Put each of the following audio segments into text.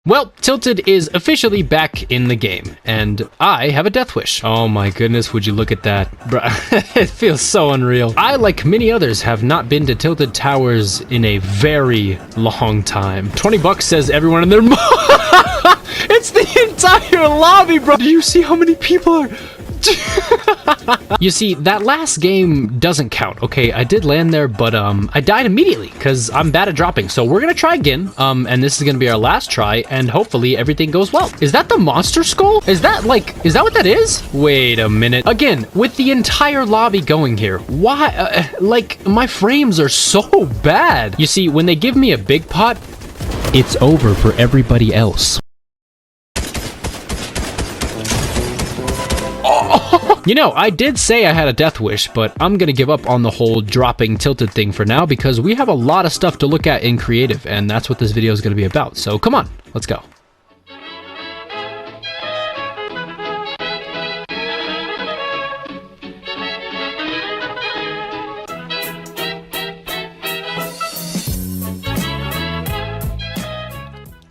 Well, Tilted is officially back in the game, and I have a death wish. Oh my goodness, would you look at that? Bruh, it feels so unreal. I, like many others, have not been to Tilted Towers in a very long time. 20 bucks says everyone in their It's the entire lobby, bro! Do you see how many people are... You see, that last game doesn't count. Okay, I did land there, but I died immediately because I'm bad at dropping. So we're gonna try again, and this is gonna be our last try, and hopefully everything goes well. Is that the monster skull? Is that what that is? Wait a minute. Again, with the entire lobby going here, why? Like, my frames are so bad. You see, when they give me a big pot, it's over for everybody else. You know, I did say I had a death wish, but I'm gonna give up on the whole dropping Tilted thing for now because we have a lot of stuff to look at in creative, and that's what this video is gonna be about. So come on, let's go.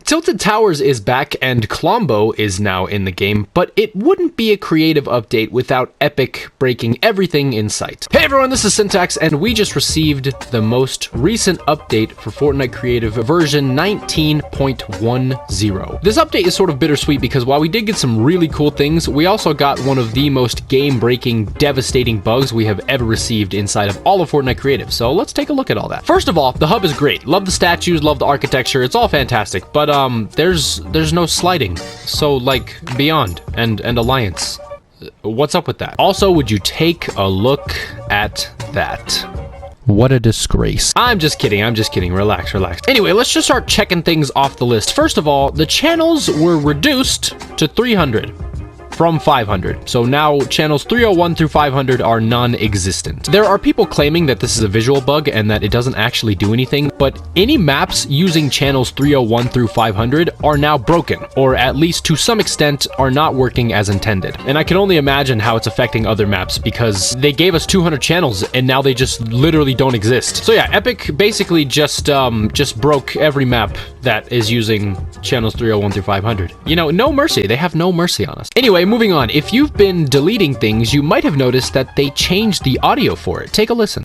Tilted Towers is back and Klombo is now in the game, but it wouldn't be a creative update without Epic breaking everything in sight. Hey everyone, this is Syntax, and we just received the most recent update for Fortnite Creative version 19.10. This update is sort of bittersweet because while we did get some really cool things, we also got one of the most game-breaking, devastating bugs we have ever received inside of all of Fortnite Creative. So let's take a look at all that. First of all, the hub is great. Love the statues, love the architecture, it's all fantastic, but there's no sliding. So like Beyond and Alliance, what's up with that? Also, would you take a look at that? What a disgrace. I'm just kidding, relax. Anyway, let's just start checking things off the list. First of all, the channels were reduced to 300. From 500. So now channels 301 through 500 are non-existent. There are people claiming that this is a visual bug and that it doesn't actually do anything, but any maps using channels 301 through 500 are now broken, or at least to some extent are not working as intended. And I can only imagine how it's affecting other maps because they gave us 200 channels and now they just literally don't exist. So yeah, Epic basically just broke every map that is using channels 301 through 500. You know, no mercy. They have no mercy on us. Anyway, moving on. If you've been deleting things, you might have noticed that they changed the audio for it. Take a listen.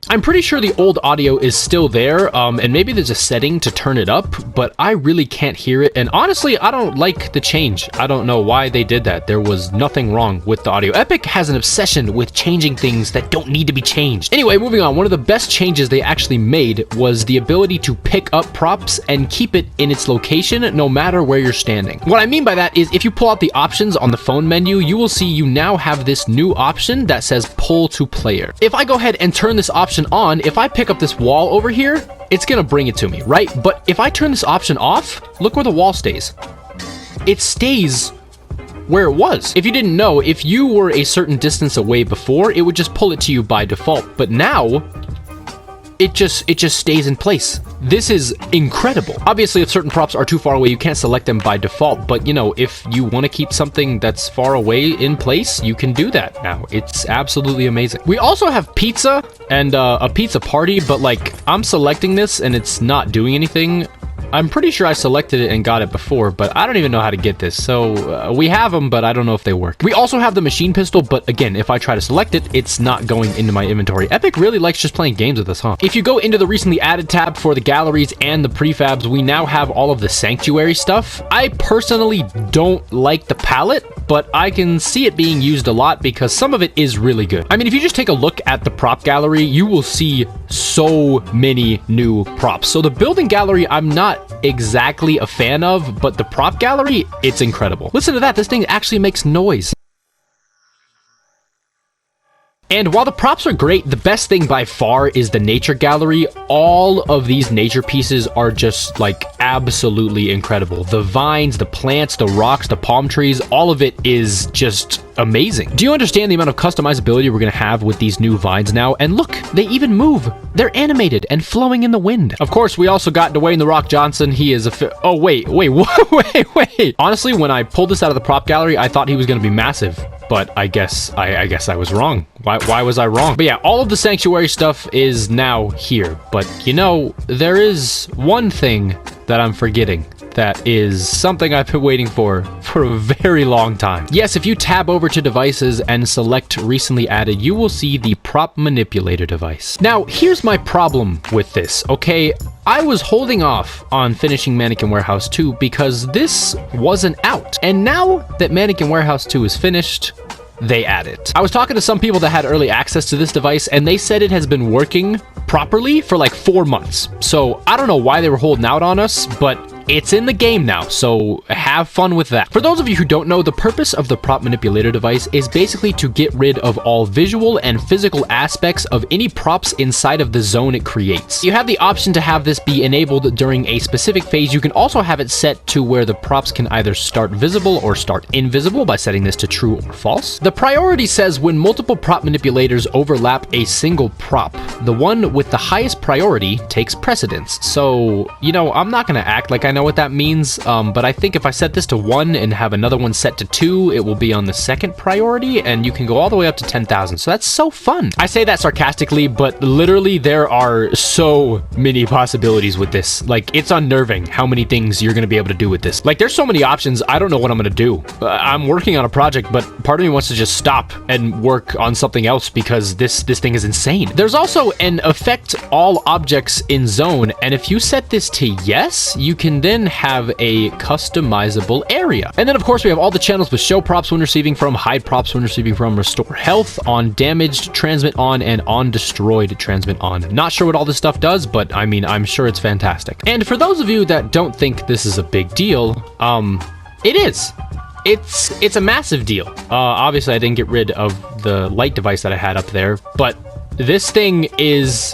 I'm pretty sure the old audio is still there, and maybe there's a setting to turn it up, but I really can't hear it, and honestly, I don't like the change. I don't know why they did that. There was nothing wrong with the audio. Epic has an obsession with changing things that don't need to be changed. Anyway, moving on, one of the best changes they actually made was the ability to pick up props and keep it in its location no matter where you're standing. What I mean by that is if you pull out the options on the phone menu, you will see you now have this new option that says pull to player. If I go ahead and turn this option on, if I pick up this wall over here, it's gonna bring it to me, right? But if I turn this option off, look where the wall stays. It stays where it was. If you didn't know, if you were a certain distance away before, it would just pull it to you by default. But now, it just stays in place. This is incredible. Obviously, if certain props are too far away, you can't select them by default, but you know, if you want to keep something that's far away in place, you can do that now. It's absolutely amazing. We also have pizza and a pizza party, but like, I'm selecting this and it's not doing anything. I'm pretty sure I selected it and got it before, but I don't even know how to get this. So we have them, but I don't know if they work. We also have the machine pistol, but again, if I try to select it, it's not going into my inventory. Epic really likes just playing games with us, huh? If you go into the recently added tab for the galleries and the prefabs, we now have all of the sanctuary stuff. I personally don't like the palette, but I can see it being used a lot because some of it is really good. I mean, if you just take a look at the prop gallery, you will see so many new props. So the building gallery, I'm not exactly a fan of, but the prop gallery, it's incredible. Listen to that, this thing actually makes noise. And while the props are great, the best thing by far is the nature gallery. All of these nature pieces are just like absolutely incredible. The vines, the plants, the rocks, the palm trees, all of it is just amazing. Do you understand the amount of customizability we're gonna have with these new vines now? And look, they even move. They're animated and flowing in the wind. Of course, we also got Dwayne "The Rock" Johnson. He is a oh, wait. Honestly, when I pulled this out of the prop gallery, I thought he was gonna be massive. but I guess I was wrong. Why was I wrong? But yeah, all of the sanctuary stuff is now here. But you know, there is one thing that I'm forgetting. That is something I've been waiting for a very long time. Yes, if you tab over to devices and select recently added, you will see the prop manipulator device. Now, here's my problem with this, okay? I was holding off on finishing Mannequin Warehouse 2 because this wasn't out. And now that Mannequin Warehouse 2 is finished, they add it. I was talking to some people that had early access to this device, and they said it has been working properly for like 4 months. So I don't know why they were holding out on us, but it's in the game now, so have fun with that. For those of you who don't know, the purpose of the prop manipulator device is basically to get rid of all visual and physical aspects of any props inside of the zone it creates. You have the option to have this be enabled during a specific phase. You can also have it set to where the props can either start visible or start invisible by setting this to true or false. The priority says when multiple prop manipulators overlap a single prop, the one with the highest priority takes precedence. So, you know, I'm not gonna act like I know what that means, but I think if I set this to 1 and have another one set to 2, it will be on the second priority, and you can go all the way up to 10,000. So that's so fun. I say that sarcastically, but literally there are so many possibilities with this. Like, it's unnerving how many things you're gonna be able to do with this. Like, there's so many options, I don't know what I'm gonna do. I'm working on a project, but part of me wants to just stop and work on something else because this thing is insane. There's also an affect all objects in zone, and if you set this to yes, you can then have a customizable area. And then of course we have all the channels with show props when receiving from, hide props when receiving from, restore health, on damaged transmit on, and on destroyed transmit on. Not sure what all this stuff does, but I mean, I'm sure it's fantastic. And for those of you that don't think this is a big deal, it is. It's a massive deal. Obviously I didn't get rid of the light device that I had up there, but this thing is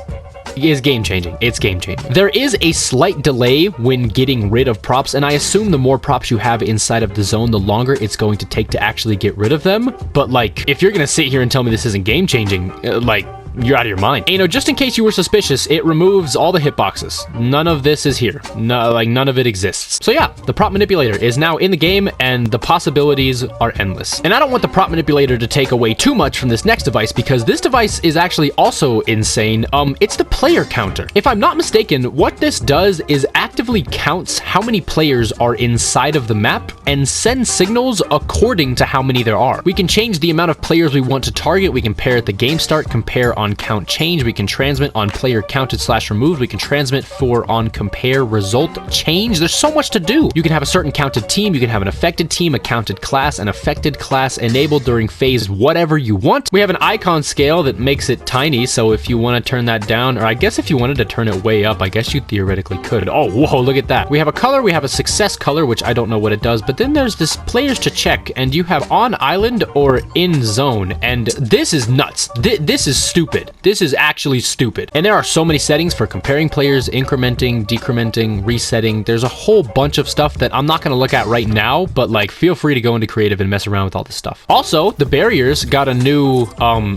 game-changing. It's game-changing. There is a slight delay when getting rid of props, and I assume the more props you have inside of the zone, the longer it's going to take to actually get rid of them. But like, if you're gonna sit here and tell me this isn't game-changing, like, you're out of your mind. And, you know, just in case you were suspicious, it removes all the hitboxes. None of this is here. No, like, none of it exists. So yeah, the prop manipulator is now in the game, and the possibilities are endless. And I don't want the prop manipulator to take away too much from this next device, because this device is actually also insane. It's the player counter. If I'm not mistaken, what this does is actively counts how many players are inside of the map and sends signals according to how many there are. We can change the amount of players we want to target. We can pair at the game start, compare on count change. We can transmit on player counted / removed. We can transmit for on compare result change. There's so much to do. You can have a certain counted team. You can have an affected team, a counted class, an affected class enabled during phase whatever you want. We have an icon scale that makes it tiny. So if you want to turn that down, or I guess if you wanted to turn it way up, I guess you theoretically could. Oh, whoa, look at that. We have a color. We have a success color, which I don't know what it does, but then there's this players to check, and you have on island or in zone. And this is nuts. This is stupid. This is actually stupid. And there are so many settings for comparing players, incrementing, decrementing, resetting. There's a whole bunch of stuff that I'm not going to look at right now, but like, feel free to go into creative and mess around with all this stuff. Also, the barriers got a new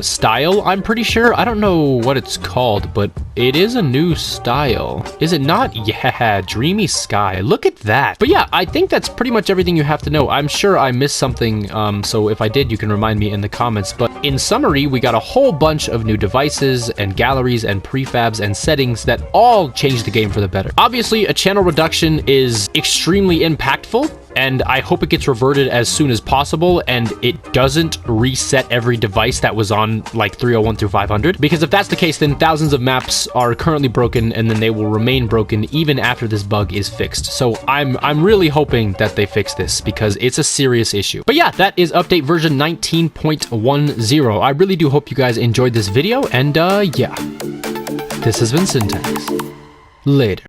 style, I'm pretty sure. I don't know what it's called, but it is a new style. Is it not? Yeah, dreamy sky. Look at that. But yeah, I think that's pretty much everything you have to know. I'm sure I missed something, so if I did, you can remind me in the comments. But in summary, we got a whole bunch of new devices and galleries and prefabs and settings that all change the game for the better. Obviously, a channel reduction is extremely impactful, and I hope it gets reverted as soon as possible, and it doesn't reset every device that was on like 301 through 500, because if that's the case, then thousands of maps are currently broken, and then they will remain broken even after this bug is fixed. So I'm really hoping that they fix this, because it's a serious issue. But yeah, that is update version 19.10. I really do hope you guys enjoyed this video, and yeah, this has been Syntax. Later.